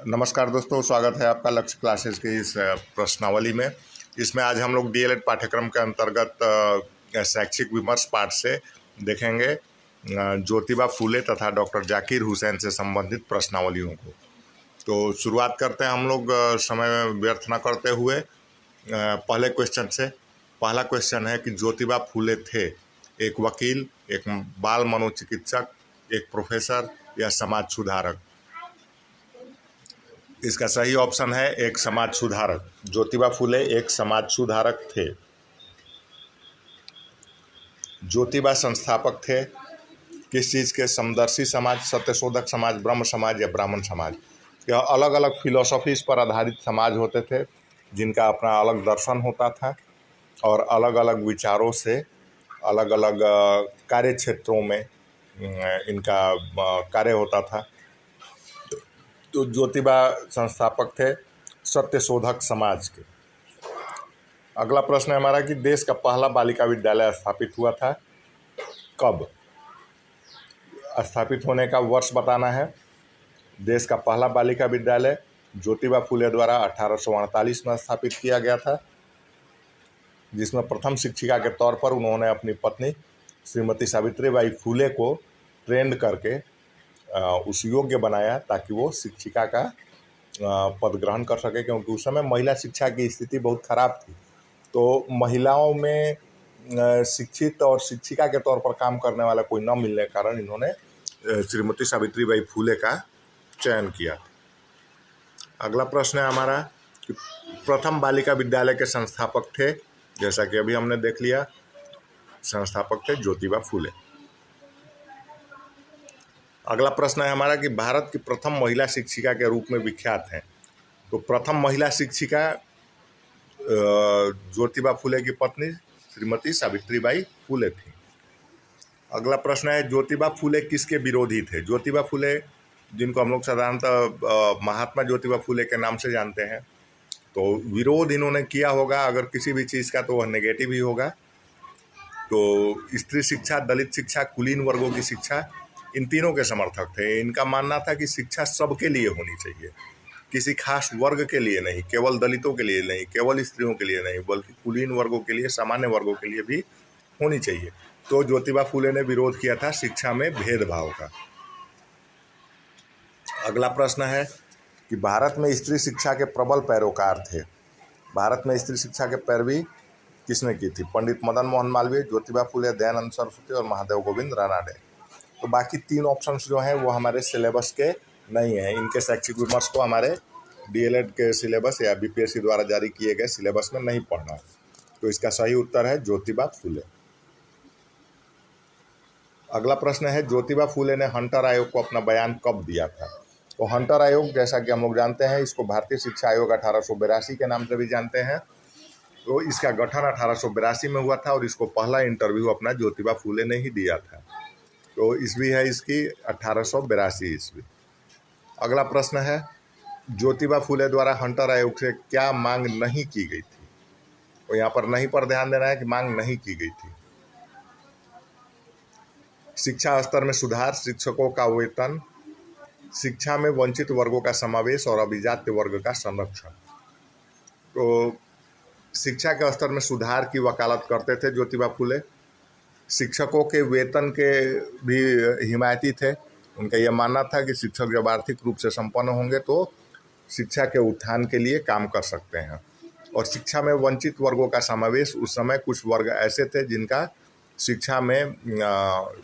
नमस्कार दोस्तों, स्वागत है आपका लक्ष्य क्लासेस की इस प्रश्नावली में। इसमें आज हम लोग डीएलएड पाठ्यक्रम के अंतर्गत शैक्षिक विमर्श पाठ से देखेंगे ज्योतिबा फूले तथा डॉक्टर जाकिर हुसैन से संबंधित प्रश्नावलियों को। तो शुरुआत करते हैं हम लोग समय व्यर्थ न करते हुए पहले क्वेश्चन से। पहला क्वेश्चन है कि ज्योतिबा फूले थे एक वकील, एक बाल मनोचिकित्सक, एक प्रोफेसर या समाज सुधारक। इसका सही ऑप्शन है एक समाज सुधारक। ज्योतिबा फूले एक समाज सुधारक थे। ज्योतिबा संस्थापक थे किस चीज़ के? समदर्शी समाज, सत्यशोधक समाज, ब्रह्म समाज या ब्राह्मण समाज। यह अलग अलग फिलोसफीज पर आधारित समाज होते थे जिनका अपना अलग दर्शन होता था और अलग अलग विचारों से अलग अलग कार्य क्षेत्रों में इनका कार्य होता था। तो ज्योतिबा संस्थापक थे सत्यशोधक समाज के। अगला प्रश्न है हमारा कि देश का पहला बालिका विद्यालय स्थापित हुआ था कब? स्थापित होने का वर्ष बताना है। देश का पहला बालिका विद्यालय ज्योतिबा फूले द्वारा 1848 में स्थापित किया गया था, जिसमें प्रथम शिक्षिका के तौर पर उन्होंने अपनी पत्नी श्रीमती सावित्रीबाई फूले को ट्रेंड करके उस योग्य बनाया ताकि वो शिक्षिका का पद ग्रहण कर सके, क्योंकि उस समय महिला शिक्षा की स्थिति बहुत खराब थी। तो महिलाओं में शिक्षित और शिक्षिका के तौर पर काम करने वाला कोई न मिलने के कारण इन्होंने श्रीमती सावित्रीबाई फूले का चयन किया। अगला प्रश्न है हमारा कि प्रथम बालिका विद्यालय के संस्थापक थे, जैसा कि अभी हमने देख लिया, संस्थापक थे ज्योतिबा फूले। अगला प्रश्न है हमारा कि भारत की प्रथम महिला शिक्षिका के रूप में विख्यात हैं। तो प्रथम महिला शिक्षिका ज्योतिबा फूले की पत्नी श्रीमती सावित्रीबाई फूले थी। अगला प्रश्न है ज्योतिबा फूले किसके विरोधी थे? ज्योतिबा फूले, जिनको हम लोग साधारणतः महात्मा ज्योतिबा फूले के नाम से जानते हैं, तो विरोध इन्होंने किया होगा अगर किसी भी चीज़ का तो वह नेगेटिव ही होगा। तो स्त्री शिक्षा, दलित शिक्षा, कुलीन वर्गों की शिक्षा, इन तीनों के समर्थक थे। इनका मानना था कि शिक्षा सबके लिए होनी चाहिए, किसी खास वर्ग के लिए नहीं, केवल दलितों के लिए नहीं, केवल स्त्रियों के लिए नहीं, बल्कि कुलीन वर्गों के लिए, सामान्य वर्गों के लिए भी होनी चाहिए। तो ज्योतिबा फूले ने विरोध किया था शिक्षा में भेदभाव का। अगला प्रश्न है कि भारत में स्त्री शिक्षा के प्रबल पैरोकार थे। भारत में स्त्री शिक्षा के पैरवी किसने की थी? पंडित मदन मोहन मालवीय, ज्योतिबा फूले, दयानंद सरस्वती और महादेव गोविंद रानडे। तो बाकी तीन ऑप्शंस जो हैं वो हमारे सिलेबस के नहीं हैं। इनके शैक्षिक विमर्श को हमारे डीएलएड के सिलेबस या बीपीएससी द्वारा जारी किए गए सिलेबस में नहीं पढ़ना है। तो इसका सही उत्तर है ज्योतिबा फूले। अगला प्रश्न है ज्योतिबा फूले ने हंटर आयोग को अपना बयान कब दिया था? तो हंटर आयोग, जैसा कि हम लोग जानते हैं, इसको भारतीय शिक्षा आयोग 1882 के नाम से भी जानते हैं। तो इसका गठन 1882 में हुआ था और इसको पहला इंटरव्यू अपना ज्योतिबा फूले ने ही दिया था। तो ईस्वी है इसकी 1882 ईस्वी। अगला प्रश्न है ज्योतिबा फूले द्वारा हंटर आयोग से क्या मांग नहीं की गई थी? तो यहाँ पर नहीं पर ध्यान देना है कि मांग नहीं की गई थी। शिक्षा स्तर में सुधार, शिक्षकों का वेतन, शिक्षा में वंचित वर्गों का समावेश और अभिजात्य वर्ग का संरक्षण। तो शिक्षा के स्तर में सुधार की वकालत करते थे ज्योतिबा फूले। शिक्षकों के वेतन के भी हिमायती थे। उनका यह मानना था कि शिक्षक जब आर्थिक रूप से संपन्न होंगे तो शिक्षा के उत्थान के लिए काम कर सकते हैं। और शिक्षा में वंचित वर्गों का समावेश, उस समय कुछ वर्ग ऐसे थे जिनका शिक्षा में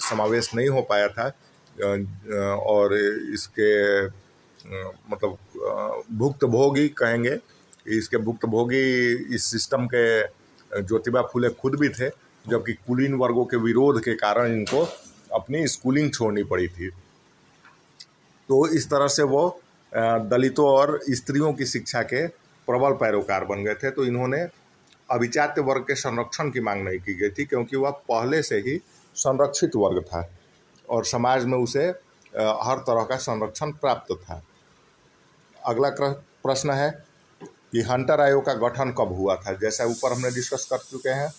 समावेश नहीं हो पाया था और इसके मतलब भुक्तभोगी कहेंगे, इसके भुक्तभोगी इस सिस्टम के ज्योतिबा फूले खुद भी थे, जबकि कुलीन वर्गों के विरोध के कारण इनको अपनी स्कूलिंग छोड़नी पड़ी थी। तो इस तरह से वो दलितों और स्त्रियों की शिक्षा के प्रबल पैरोकार बन गए थे। तो इन्होंने अभिजात्य वर्ग के संरक्षण की मांग नहीं की गई थी, क्योंकि वह पहले से ही संरक्षित वर्ग था और समाज में उसे हर तरह का संरक्षण प्राप्त था। अगला प्रश्न है कि हंटर आयोग का गठन कब हुआ था? जैसा ऊपर हमने डिस्कस कर चुके हैं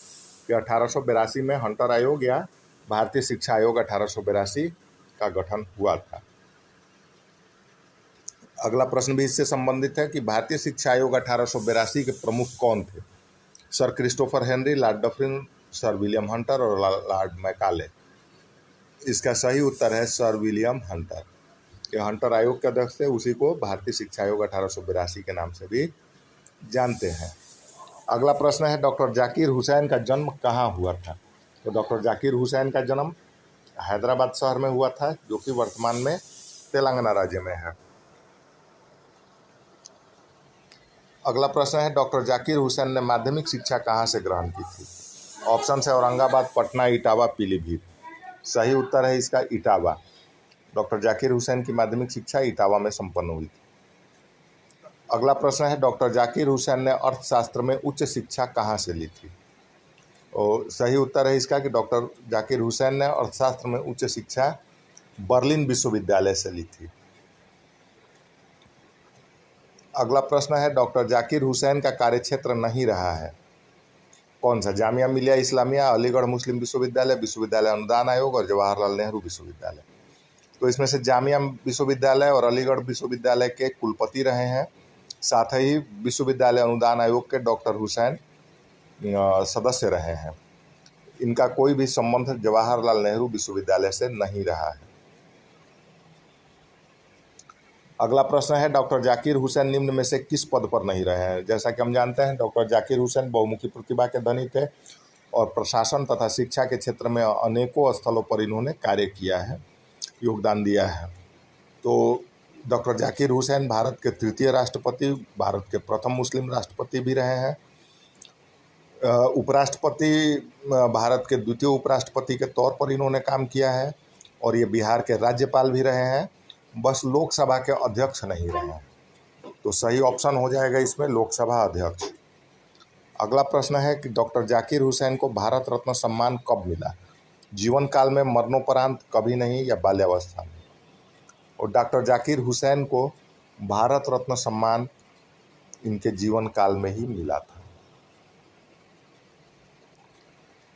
कि 1882 में हंटर आयोग या भारतीय शिक्षा आयोग 1882 का गठन हुआ था। अगला प्रश्न भी इससे संबंधित है कि भारतीय शिक्षा आयोग 1882 के प्रमुख कौन थे? Sir Christopher Henry, Lord Dufferin, sir William Hunter और लॉर्ड मैकाले। इसका सही उत्तर है सर विलियम हंटर। ये हंटर आयोग के अध्यक्ष थे, उसी को भारतीय शिक्षा आयोग 1882 के नाम से भी जानते हैं। अगला प्रश्न है डॉक्टर जाकिर हुसैन का जन्म कहाँ हुआ था? तो डॉक्टर जाकिर हुसैन का जन्म हैदराबाद शहर में हुआ था, जो कि वर्तमान में तेलंगाना राज्य में है। अगला प्रश्न है डॉक्टर जाकिर हुसैन ने माध्यमिक शिक्षा कहाँ से ग्रहण की थी? ऑप्शन है औरंगाबाद, पटना, इटावा, पीलीभीत। सही उत्तर है इसका इटावा। डॉक्टर जाकिर हुसैन की माध्यमिक शिक्षा इटावा में संपन्न हुई थी। अगला प्रश्न है डॉक्टर जाकिर हुसैन ने अर्थशास्त्र में उच्च शिक्षा कहाँ से ली थी? और सही उत्तर है इसका कि डॉक्टर जाकिर हुसैन ने अर्थशास्त्र में उच्च शिक्षा बर्लिन विश्वविद्यालय से ली थी। अगला प्रश्न है डॉक्टर जाकिर हुसैन का कार्यक्षेत्र नहीं रहा है, कौन सा? जामिया मिलिया इस्लामिया, अलीगढ़ मुस्लिम विश्वविद्यालय, विश्वविद्यालय अनुदान आयोग और जवाहरलाल नेहरू विश्वविद्यालय। तो इसमें से जामिया विश्वविद्यालय और अलीगढ़ विश्वविद्यालय के कुलपति रहे हैं, साथ ही विश्वविद्यालय अनुदान आयोग के डॉक्टर हुसैन सदस्य रहे हैं। इनका कोई भी संबंध जवाहरलाल नेहरू विश्वविद्यालय से नहीं रहा है। अगला प्रश्न है डॉक्टर जाकिर हुसैन निम्न में से किस पद पर नहीं रहे हैं? जैसा कि हम जानते हैं डॉक्टर जाकिर हुसैन बहुमुखी प्रतिभा के धनी थे और प्रशासन तथा शिक्षा के क्षेत्र में अनेकों स्थलों पर इन्होंने कार्य किया है, योगदान दिया है। तो डॉक्टर जाकिर हुसैन भारत के तृतीय राष्ट्रपति, भारत के प्रथम मुस्लिम राष्ट्रपति भी रहे हैं। उपराष्ट्रपति, भारत के द्वितीय उपराष्ट्रपति के तौर पर इन्होंने काम किया है और ये बिहार के राज्यपाल भी रहे हैं, बस लोकसभा के अध्यक्ष नहीं रहे हैं। तो सही ऑप्शन हो जाएगा इसमें लोकसभा अध्यक्ष। अगला प्रश्न है कि डॉक्टर जाकिर हुसैन को भारत रत्न सम्मान कब मिला? जीवन काल में, मरणोपरांत, कभी नहीं या बाल्यावस्था में? और डॉक्टर जाकिर हुसैन को भारत रत्न सम्मान इनके जीवन काल में ही मिला था।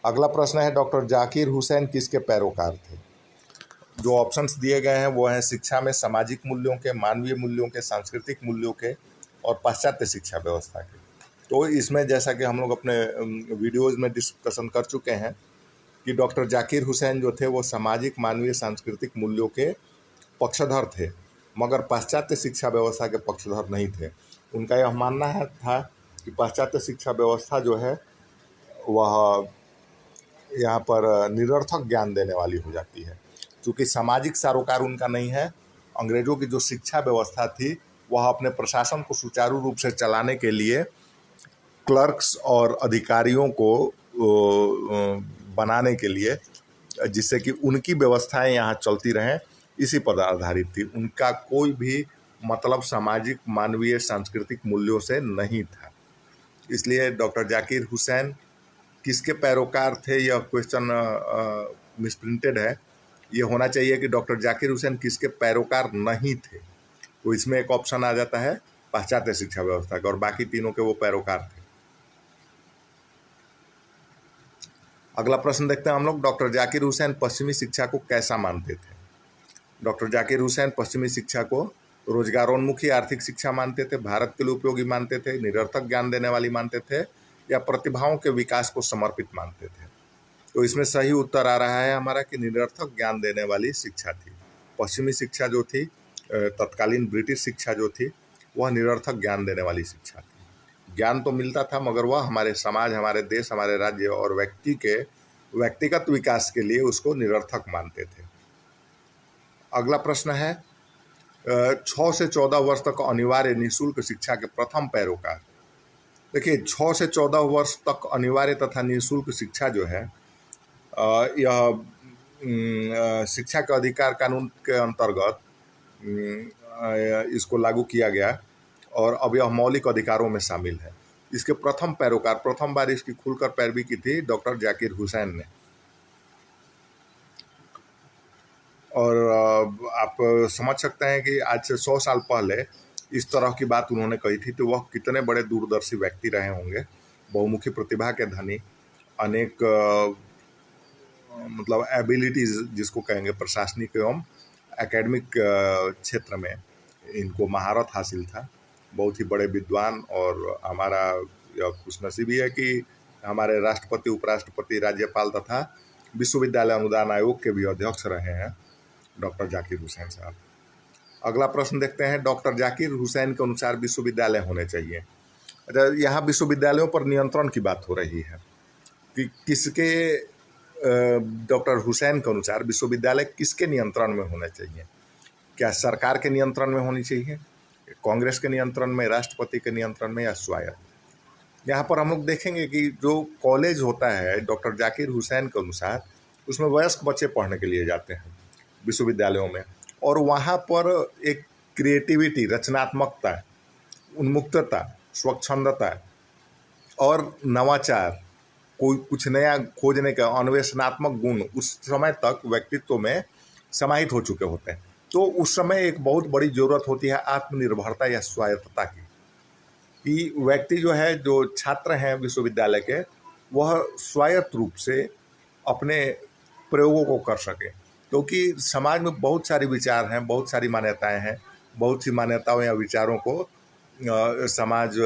अगला प्रश्न है डॉक्टर जाकिर हुसैन किसके पैरोकार थे? जो ऑप्शंस दिए गए हैं वो हैं शिक्षा में सामाजिक मूल्यों के, मानवीय मूल्यों के, सांस्कृतिक मूल्यों के और पाश्चात्य शिक्षा व्यवस्था के। तो इसमें जैसा कि हम लोग अपने वीडियोज़ में डिस्कशन कर चुके हैं कि डॉक्टर जाकिर हुसैन जो थे वो सामाजिक, मानवीय, सांस्कृतिक मूल्यों के पक्षधर थे, मगर पाश्चात्य शिक्षा व्यवस्था के पक्षधर नहीं थे। उनका यह मानना था कि पाश्चात्य शिक्षा व्यवस्था जो है वह यहाँ पर निरर्थक ज्ञान देने वाली हो जाती है। चूँकि सामाजिक सरोकार उनका नहीं है, अंग्रेज़ों की जो शिक्षा व्यवस्था थी वह अपने प्रशासन को सुचारू रूप से चलाने के लिए क्लर्क्स और अधिकारियों को बनाने के लिए, जिससे कि उनकी व्यवस्थाएं यहाँ चलती रहें, इसी पर आधारित थी। उनका कोई भी मतलब सामाजिक, मानवीय, सांस्कृतिक मूल्यों से नहीं था। इसलिए डॉक्टर जाकिर हुसैन किसके पैरोकार थे, यह क्वेश्चन मिसप्रिंटेड है। ये होना चाहिए कि डॉक्टर जाकिर हुसैन किसके पैरोकार नहीं थे। तो इसमें एक ऑप्शन आ जाता है पाश्चात्य शिक्षा व्यवस्था का, और बाकी तीनों के वो पैरोकार थे। अगला प्रश्न देखते हैं हम लोग, डॉक्टर जाकिर हुसैन पश्चिमी शिक्षा को कैसा मानते थे? डॉक्टर जाकिर हुसैन पश्चिमी शिक्षा को रोजगारोन्मुखी आर्थिक शिक्षा मानते थे, भारत के लिए उपयोगी मानते थे, निरर्थक ज्ञान देने वाली मानते थे, या प्रतिभाओं के विकास को समर्पित मानते थे? तो इसमें सही उत्तर आ रहा है हमारा कि निरर्थक ज्ञान देने वाली शिक्षा थी। पश्चिमी शिक्षा जो थी, तत्कालीन ब्रिटिश शिक्षा जो थी, वह निरर्थक ज्ञान देने वाली शिक्षा थी। ज्ञान तो मिलता था मगर वह हमारे समाज, हमारे देश, हमारे राज्य और व्यक्ति के व्यक्तिगत विकास के लिए उसको निरर्थक मानते थे। अगला प्रश्न है 6 से 14 वर्ष तक अनिवार्य निःशुल्क शिक्षा के प्रथम पैरोकार। देखिए 6 से 14 वर्ष तक अनिवार्य तथा निःशुल्क शिक्षा जो है यह शिक्षा के अधिकार कानून के अंतर्गत इसको लागू किया गया और अब यह मौलिक अधिकारों में शामिल है। इसके प्रथम पैरोकार, प्रथम बार इसकी खुलकर पैरवी की थी डॉक्टर जाकिर हुसैन ने। और आप समझ सकते हैं कि आज से 100 साल पहले इस तरह की बात उन्होंने कही थी तो वह कितने बड़े दूरदर्शी व्यक्ति रहे होंगे, बहुमुखी प्रतिभा के धनी, अनेक मतलब एबिलिटीज़ जिसको कहेंगे प्रशासनिक एवं एकेडमिक क्षेत्र में इनको महारत हासिल था, बहुत ही बड़े विद्वान। और हमारा यह खुशनसीबी है कि हमारे राष्ट्रपति, उपराष्ट्रपति, राज्यपाल तथा विश्वविद्यालय अनुदान आयोग के भी अध्यक्ष रहे हैं डॉक्टर जाकिर हुसैन साहब। अगला प्रश्न देखते हैं। डॉक्टर जाकिर हुसैन के अनुसार विश्वविद्यालय होने चाहिए। अच्छा, यहाँ विश्वविद्यालयों पर नियंत्रण की बात हो रही है कि किसके, डॉक्टर हुसैन के अनुसार विश्वविद्यालय किसके नियंत्रण में होने चाहिए? क्या सरकार के नियंत्रण में होनी चाहिए, कांग्रेस के नियंत्रण में, राष्ट्रपति के नियंत्रण में, या स्वायत्त? यहाँ पर हम लोग देखेंगे कि जो कॉलेज होता है डॉक्टर जाकिर हुसैन के अनुसार, उसमें वयस्क बच्चे पढ़ने के लिए जाते हैं विश्वविद्यालयों में, और वहाँ पर एक क्रिएटिविटी, रचनात्मकता, उन्मुक्तता, स्वच्छंदता और नवाचार, कोई कुछ नया खोजने का अन्वेषणात्मक गुण उस समय तक व्यक्तित्व में समाहित हो चुके होते हैं। तो उस समय एक बहुत बड़ी ज़रूरत होती है आत्मनिर्भरता या स्वायत्तता की, कि व्यक्ति जो है, जो छात्र हैं विश्वविद्यालय के, वह स्वायत्त रूप से अपने प्रयोगों को कर सके। क्योंकि समाज में बहुत सारे विचार हैं, बहुत सारी मान्यताएं हैं, बहुत सी मान्यताओं या विचारों को समाज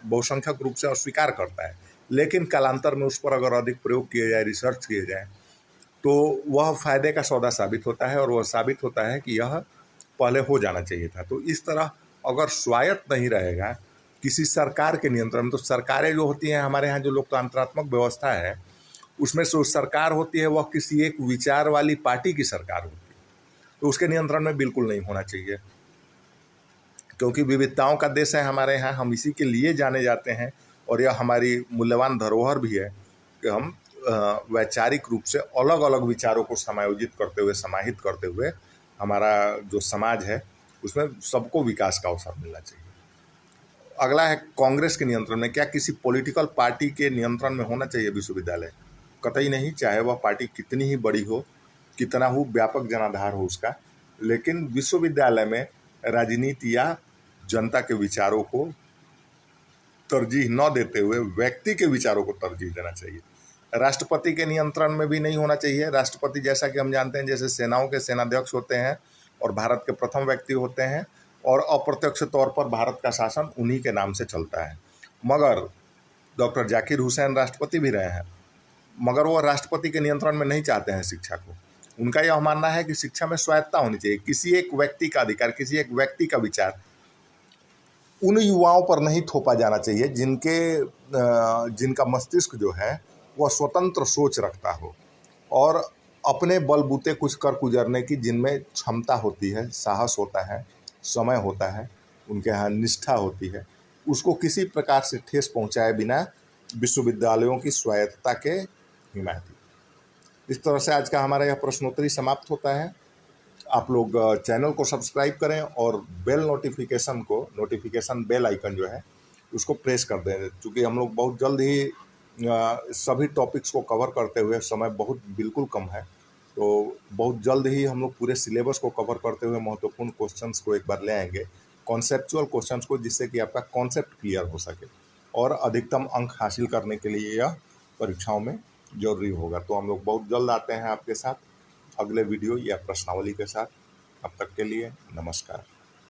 बहुसंख्यक रूप से अस्वीकार करता है, लेकिन कालांतर में उस पर अगर अधिक प्रयोग किए जाए, रिसर्च किए जाए, तो वह फायदे का सौदा साबित होता है, और वह साबित होता है कि यह पहले हो जाना चाहिए था। तो इस तरह अगर स्वायत्त नहीं रहेगा किसी सरकार के नियंत्रण में, तो सरकारें जो होती हैं हमारे यहाँ, जो लोकतंत्रात्मक व्यवस्था है, उसमें जो सरकार होती है वह किसी एक विचार वाली पार्टी की सरकार होती है, तो उसके नियंत्रण में बिल्कुल नहीं होना चाहिए। क्योंकि विविधताओं का देश है हमारे यहाँ, हम इसी के लिए जाने जाते हैं, और यह हमारी मूल्यवान धरोहर भी है कि हम वैचारिक रूप से अलग अलग विचारों को समायोजित करते हुए, समाहित करते हुए, हमारा जो समाज है उसमें सबको विकास का अवसर मिलना चाहिए। अगला है कांग्रेस के नियंत्रण में। क्या किसी पॉलिटिकल पार्टी के नियंत्रण में होना चाहिए विश्वविद्यालय? कतई नहीं, चाहे वह पार्टी कितनी ही बड़ी हो, कितना ही व्यापक जनाधार हो उसका, लेकिन विश्वविद्यालय में राजनीति या जनता के विचारों को तरजीह न देते हुए व्यक्ति के विचारों को तरजीह देना चाहिए। राष्ट्रपति के नियंत्रण में भी नहीं होना चाहिए। राष्ट्रपति, जैसा कि हम जानते हैं, जैसे सेनाओं के सेनाध्यक्ष होते हैं और भारत के प्रथम व्यक्ति होते हैं, और अप्रत्यक्ष तौर पर भारत का शासन उन्हीं के नाम से चलता है। मगर डॉक्टर जाकिर हुसैन राष्ट्रपति भी रहे हैं, मगर वो राष्ट्रपति के नियंत्रण में नहीं चाहते हैं शिक्षा को। उनका यह मानना है कि शिक्षा में स्वायत्तता होनी चाहिए। किसी एक व्यक्ति का अधिकार, किसी एक व्यक्ति का विचार उन युवाओं पर नहीं थोपा जाना चाहिए जिनका मस्तिष्क जो है वह स्वतंत्र सोच रखता हो, और अपने बलबूते कुछ कर गुजरने की जिनमें क्षमता होती है, साहस होता है, समय होता है, उनके यहाँ निष्ठा होती है, उसको किसी प्रकार से ठेस पहुँचाए बिना विश्वविद्यालयों की स्वायत्तता के हिमायती। इस तरह से आज का हमारा यह प्रश्नोत्तरी समाप्त होता है। आप लोग चैनल को सब्सक्राइब करें और नोटिफिकेशन बेल आइकन जो है उसको प्रेस कर दें, क्योंकि हम लोग बहुत जल्द ही सभी टॉपिक्स को कवर करते हुए, समय बहुत बिल्कुल कम है, तो बहुत जल्द ही हम लोग पूरे सिलेबस को कवर करते हुए महत्वपूर्ण क्वेश्चंस को एक बार ले आएंगे, कॉन्सेप्चुअल क्वेश्चंस को, जिससे कि आपका कॉन्सेप्ट क्लियर हो सके और अधिकतम अंक हासिल करने के लिए यह परीक्षाओं में जरूरी होगा। तो हम लोग बहुत जल्द आते हैं आपके साथ अगले वीडियो या प्रश्नावली के साथ। अब तक के लिए नमस्कार।